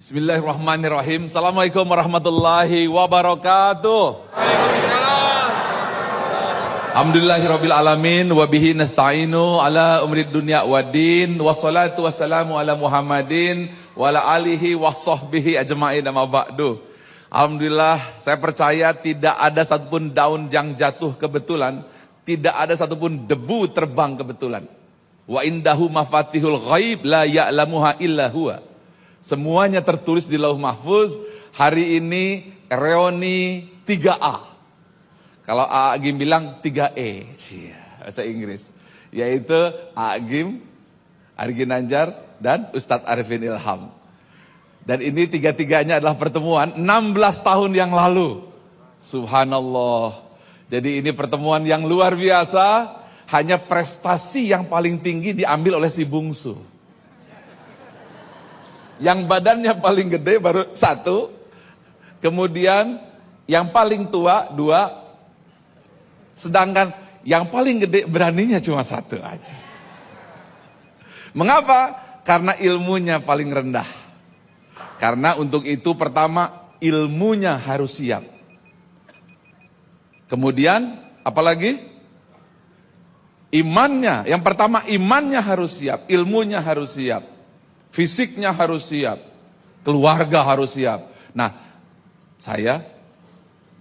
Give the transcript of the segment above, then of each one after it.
Bismillahirrahmanirrahim. Assalamualaikum warahmatullahi wabarakatuh. Alhamdulillahirabbil alamin wa bihi nasta'inu ala umrid dunya waddin wassalatu wassalamu ala Muhammadin wa ala alihi washabbihi ajmain amma ba'du. Alhamdulillah, saya percaya tidak ada satupun daun yang jatuh kebetulan, tidak ada satupun debu terbang kebetulan. Wa indahu mafatihul ghaib la ya'lamuha illa huwa. Semuanya tertulis di Lauh Mahfuz. Hari ini reuni 3A. Kalau Agim bilang 3E, bahasa Inggris. Yaitu Agim, Argi Nanjar, dan Ustadz Arifin Ilham. Dan ini tiga-tiganya adalah pertemuan 16 tahun yang lalu. Subhanallah. Jadi ini pertemuan yang luar biasa. Hanya prestasi yang paling tinggi diambil oleh si bungsu. Yang badannya paling gede baru 1. Kemudian yang paling tua 2. Sedangkan yang paling gede beraninya cuma 1 aja. Mengapa? Karena ilmunya paling rendah. Karena untuk itu pertama ilmunya harus siap. Kemudian apalagi? Imannya. Yang pertama imannya harus siap, ilmunya harus siap. Fisiknya harus siap, keluarga harus siap. Nah, saya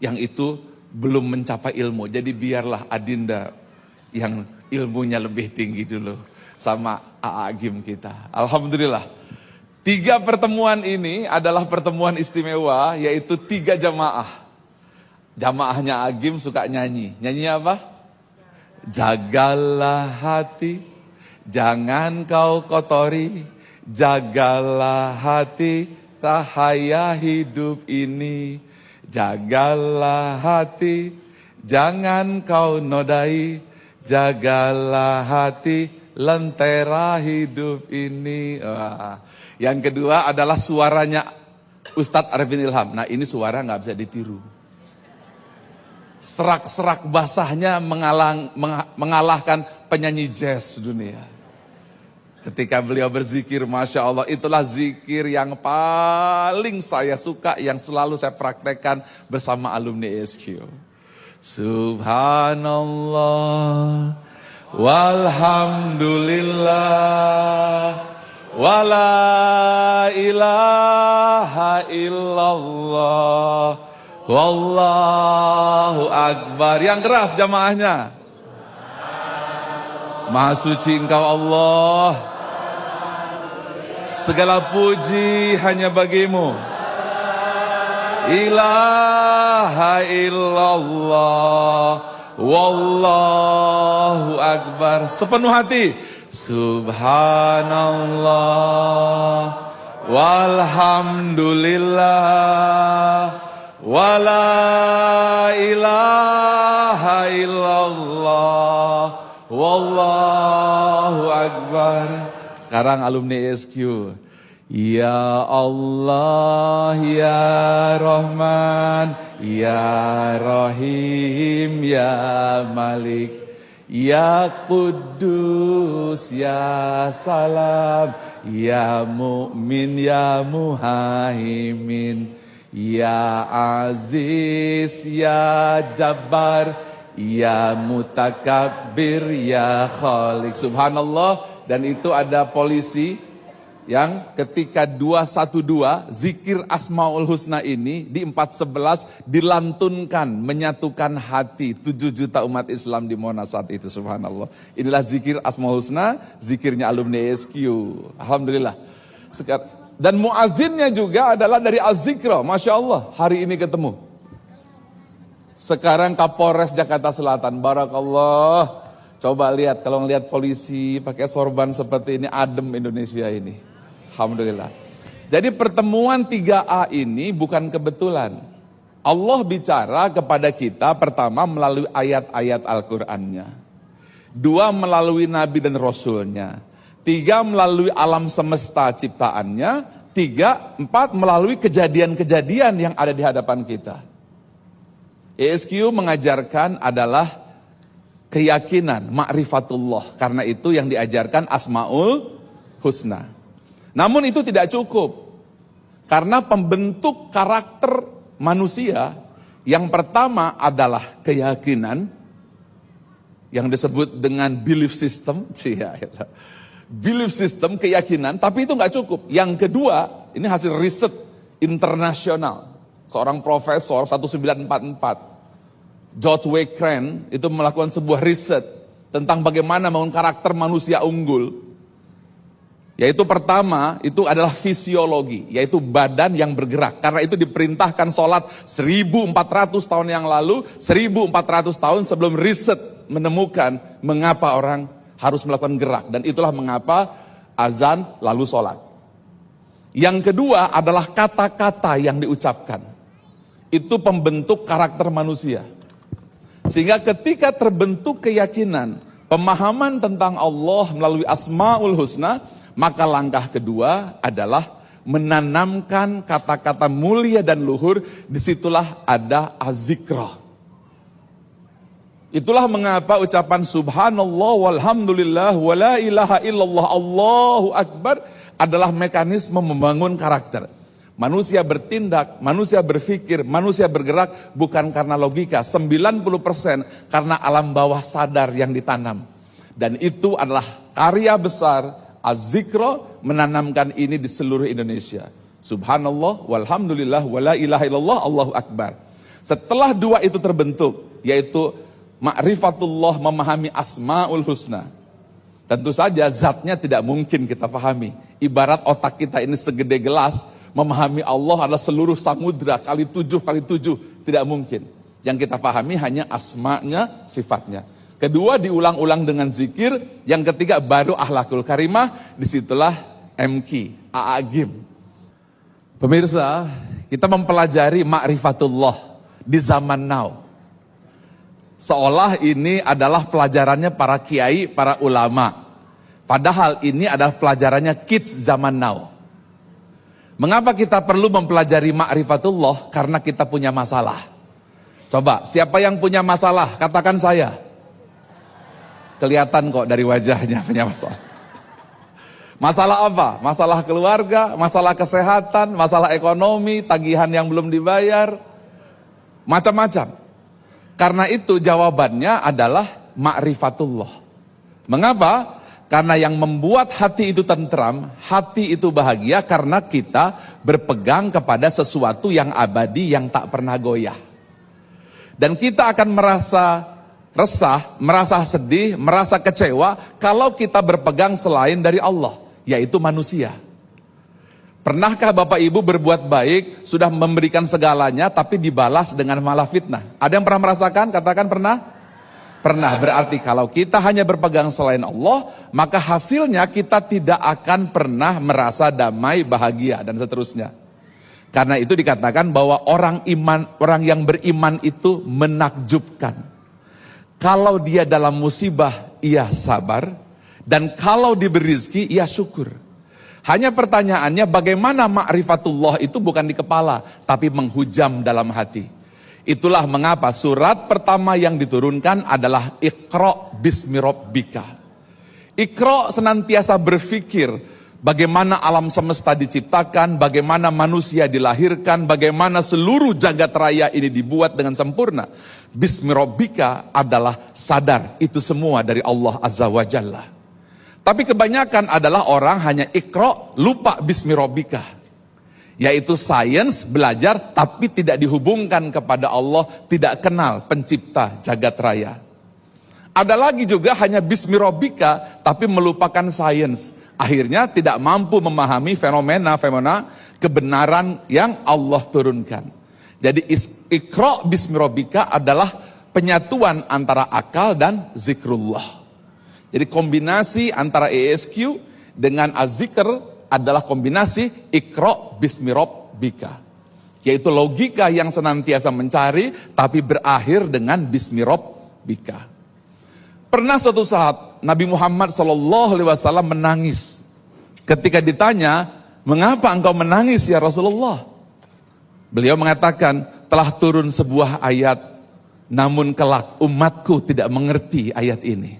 yang itu belum mencapai ilmu. Jadi biarlah Adinda yang ilmunya lebih tinggi dulu sama Agim kita. Alhamdulillah. 3 pertemuan ini adalah pertemuan istimewa, yaitu 3 jamaah. Jamaahnya Agim suka nyanyi. Nyanyi apa? Jagalah hati, jangan kau kotori. Jagalah hati, cahaya hidup ini. Jagalah hati, jangan kau nodai. Jagalah hati, lentera hidup ini. Yang kedua adalah suaranya Ustadz Arifin Ilham. Nah ini suara gak bisa ditiru. Serak-serak basahnya mengalahkan penyanyi jazz dunia. Ketika beliau berzikir, Masya Allah, itulah zikir yang paling saya suka, yang selalu saya praktekkan bersama alumni ESQ. Subhanallah, walhamdulillah, wala ilaha illallah, wallahu akbar. Yang keras jamaahnya. Maha suci Engkau Allah, segala puji hanya bagimu. Ilaha illallah, wallahu akbar. Sepenuh hati. Subhanallah, walhamdulillah, wala ilaha illallah, wallahu akbar. Sekarang alumni ESQ. Ya Allah, ya Rahman, ya Rahim, ya Malik, ya Quddus, ya Salam, ya Mu'min, ya Muhaimin, ya Aziz, ya Jabbar, ya Mutakabbir, ya Khalik. Subhanallah. Dan itu ada polisi yang ketika 212 zikir Asmaul Husna ini di 411 dilantunkan, menyatukan hati 7 juta umat Islam di Monas saat itu. Subhanallah. Inilah zikir Asmaul Husna, zikirnya alumni ESQ. Alhamdulillah. Dan muazzinnya juga adalah dari Az-Zikra. Masya Allah, hari ini ketemu. Sekarang Kapolres Jakarta Selatan. Barakallah. Coba lihat, kalau ngelihat polisi pakai sorban seperti ini, adem Indonesia ini. Alhamdulillah. Jadi pertemuan 3A ini bukan kebetulan. Allah bicara kepada kita pertama melalui ayat-ayat Al-Qur'annya. 2 melalui Nabi dan Rasulnya. 3 melalui alam semesta ciptaannya. 4 melalui kejadian-kejadian yang ada di hadapan kita. ESQ mengajarkan adalah keyakinan, ma'rifatullah. Karena itu yang diajarkan Asmaul Husna. Namun itu tidak cukup. Karena pembentuk karakter manusia yang pertama adalah keyakinan yang disebut dengan belief system. Belief system, keyakinan, tapi itu nggak cukup. Yang kedua, ini hasil riset internasional. Seorang profesor 1944, George W. Crane, itu melakukan sebuah riset tentang bagaimana membangun karakter manusia unggul. Yaitu pertama, itu adalah fisiologi, yaitu badan yang bergerak. Karena itu diperintahkan sholat 1400 tahun yang lalu, 1400 tahun sebelum riset menemukan mengapa orang harus melakukan gerak. Dan itulah mengapa azan lalu sholat. Yang kedua adalah kata-kata yang diucapkan. Itu pembentuk karakter manusia. Sehingga ketika terbentuk keyakinan, pemahaman tentang Allah melalui Asmaul Husna, maka langkah kedua adalah menanamkan kata-kata mulia dan luhur. Disitulah ada azikra. Itulah mengapa ucapan subhanallah walhamdulillah wala ilaha illallah Allahu akbar adalah mekanisme membangun karakter. Manusia bertindak, manusia berpikir, manusia bergerak bukan karena logika. 90% karena alam bawah sadar yang ditanam. Dan itu adalah karya besar Az-Zikra, menanamkan ini di seluruh Indonesia. Subhanallah, walhamdulillah, wala ilaha illallah, Allahu Akbar. Setelah dua itu terbentuk, yaitu ma'rifatullah, memahami Asmaul Husna. Tentu saja zatnya tidak mungkin kita pahami. Ibarat otak kita ini segede gelas, memahami Allah adalah seluruh samudra kali 7 kali 7. Tidak mungkin. Yang kita pahami hanya asma'nya, sifatnya. Kedua diulang-ulang dengan zikir. Yang ketiga baru akhlakul karimah. Disitulah MQ, A'agim. Pemirsa, kita mempelajari ma'rifatullah di zaman now. Seolah ini adalah pelajarannya para kiai, para ulama. Padahal ini adalah pelajarannya kids zaman now. Mengapa kita perlu mempelajari ma'rifatullah? Karena kita punya masalah. Coba, siapa yang punya masalah? Katakan saya. Kelihatan kok dari wajahnya punya masalah. Masalah apa? Masalah keluarga, masalah kesehatan, masalah ekonomi, tagihan yang belum dibayar, macam-macam. Karena itu jawabannya adalah ma'rifatullah. Mengapa? Karena yang membuat hati itu tentram, hati itu bahagia karena kita berpegang kepada sesuatu yang abadi, yang tak pernah goyah. Dan kita akan merasa resah, merasa sedih, merasa kecewa kalau kita berpegang selain dari Allah, yaitu manusia. Pernahkah Bapak Ibu berbuat baik, sudah memberikan segalanya, tapi dibalas dengan malah fitnah? Ada yang pernah merasakan? Katakan pernah? Pernah. Berarti kalau kita hanya berpegang selain Allah, maka hasilnya kita tidak akan pernah merasa damai, bahagia, dan seterusnya. Karena itu dikatakan bahwa orang yang beriman itu menakjubkan. Kalau dia dalam musibah, ia sabar. Dan kalau diberi rezeki, ia syukur. Hanya pertanyaannya bagaimana ma'rifatullah itu bukan di kepala, tapi menghujam dalam hati. Itulah mengapa surat pertama yang diturunkan adalah Iqra bismi rabbika. Iqra senantiasa berpikir bagaimana alam semesta diciptakan, bagaimana manusia dilahirkan, bagaimana seluruh jagat raya ini dibuat dengan sempurna. Bismi rabbika adalah sadar itu semua dari Allah Azza wa Jalla. Tapi kebanyakan adalah orang hanya Iqra, lupa bismi rabbika. Yaitu sains, belajar, tapi tidak dihubungkan kepada Allah, tidak kenal pencipta jagat raya. Ada lagi juga hanya bismi rabbika, tapi melupakan sains. Akhirnya tidak mampu memahami fenomena kebenaran yang Allah turunkan. Jadi Iqra bismi rabbika adalah penyatuan antara akal dan zikrullah. Jadi kombinasi antara ESQ dengan az-zikr adalah kombinasi Iqra bismi rabbika. Yaitu logika yang senantiasa mencari tapi berakhir dengan bismi rabbika. Pernah suatu saat Nabi Muhammad SAW menangis. Ketika ditanya, mengapa engkau menangis ya Rasulullah? Beliau mengatakan, telah turun sebuah ayat, namun kelak umatku tidak mengerti ayat ini.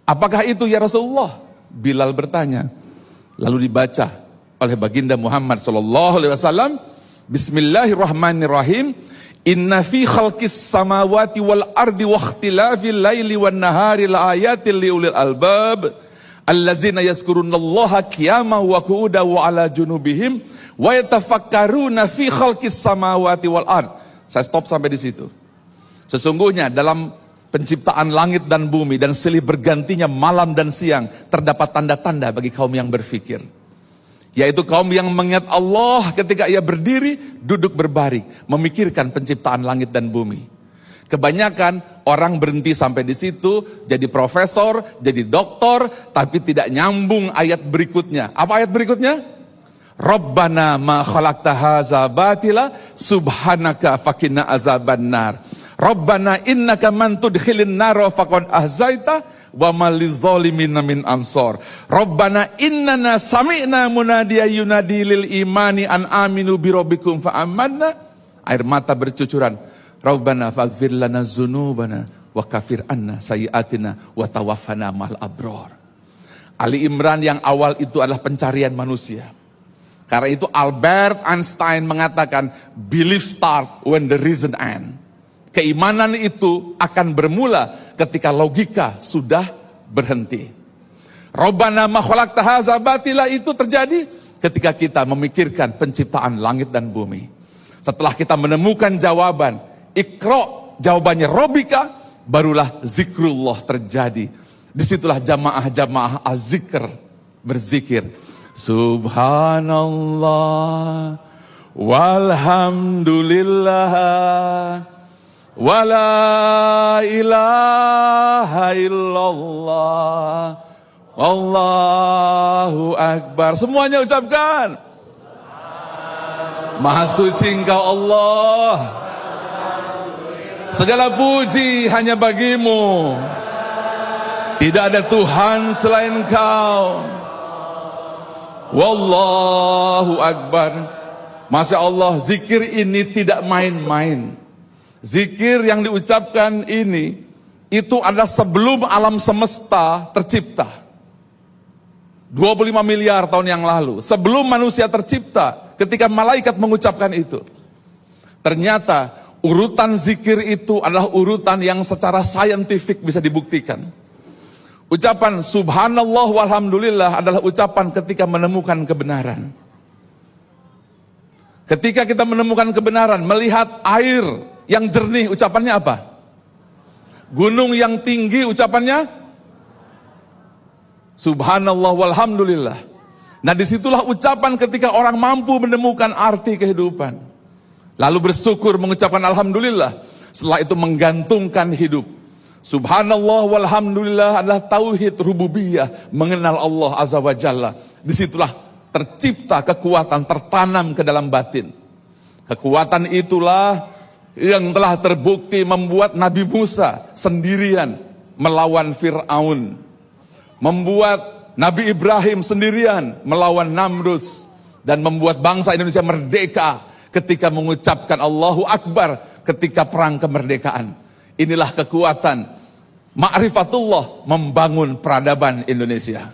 Apakah itu ya Rasulullah? Bilal bertanya. Lalu dibaca oleh baginda Muhammad sallallahu alaihi wasallam. Bismillahirrahmanirrahim. Inna fi khalqis samawati wal ardi wa ikhtilafil laili wan nahari laayatil liulil albab allazina yazkurunallaha qiyaman wa qu'udan wa ala junubihim wa yatafakkaruna fi khalqis samawati wal ard. Saya stop sampai di situ. Sesungguhnya dalam penciptaan langit dan bumi dan silih bergantinya malam dan siang terdapat tanda-tanda bagi kaum yang berfikir. Yaitu kaum yang mengingat Allah ketika ia berdiri, duduk berbaring, memikirkan penciptaan langit dan bumi. Kebanyakan orang berhenti sampai di situ, jadi profesor, jadi doktor, tapi tidak nyambung ayat berikutnya. Apa ayat berikutnya? Rabbana ma khalaqta hadza batila subhanaka faqina azabannar. Rabbana innaka man tudkhilin nara faqad ahzaita wa maliz zalimin min ansor. Rabbana innana sami'na munadiyan yunadi lil imani an aminu bi rabbikum fa amanna. Air mata bercucuran. Rabbana faghfir lana dzunubana wa kafir anna sayyi'atina wa tawaffana mal abrar. Ali Imran yang awal itu adalah pencarian manusia. Karena itu Albert Einstein mengatakan belief start when the reason end. Keimanan itu akan bermula ketika logika sudah berhenti. Rabbana ma khalaqta hadza batila itu terjadi ketika kita memikirkan penciptaan langit dan bumi. Setelah kita menemukan jawaban, Iqra, jawabannya Rabbika, barulah zikrullah terjadi. Disitulah jamaah-jamaah az-zikr berzikir. Subhanallah walhamdulillah wala ilaha illallah wallahu akbar. Semuanya ucapkan. Maha suci Engkau Allah, segala puji hanya bagimu, tidak ada Tuhan selain Engkau. Wallahu akbar. Masya Allah, zikir ini tidak main-main. Zikir yang diucapkan ini, itu adalah sebelum alam semesta tercipta. 25 miliar tahun yang lalu. Sebelum manusia tercipta, ketika malaikat mengucapkan itu. Ternyata urutan zikir itu adalah urutan yang secara saintifik bisa dibuktikan. Ucapan subhanallah walhamdulillah adalah ucapan ketika menemukan kebenaran. Ketika kita menemukan kebenaran, melihat air yang jernih, ucapannya apa? Gunung yang tinggi, ucapannya subhanallah walhamdulillah. Nah, disitulah ucapan ketika orang mampu menemukan arti kehidupan. Lalu bersyukur mengucapkan alhamdulillah. Setelah itu menggantungkan hidup. Subhanallah walhamdulillah adalah tauhid rububiyah, mengenal Allah azza wa jalla. Disitulah tercipta kekuatan, tertanam ke dalam batin. Kekuatan itulah yang telah terbukti membuat Nabi Musa sendirian melawan Fir'aun. Membuat Nabi Ibrahim sendirian melawan Namrud. Dan membuat bangsa Indonesia merdeka ketika mengucapkan Allahu Akbar ketika perang kemerdekaan. Inilah kekuatan ma'rifatullah membangun peradaban Indonesia.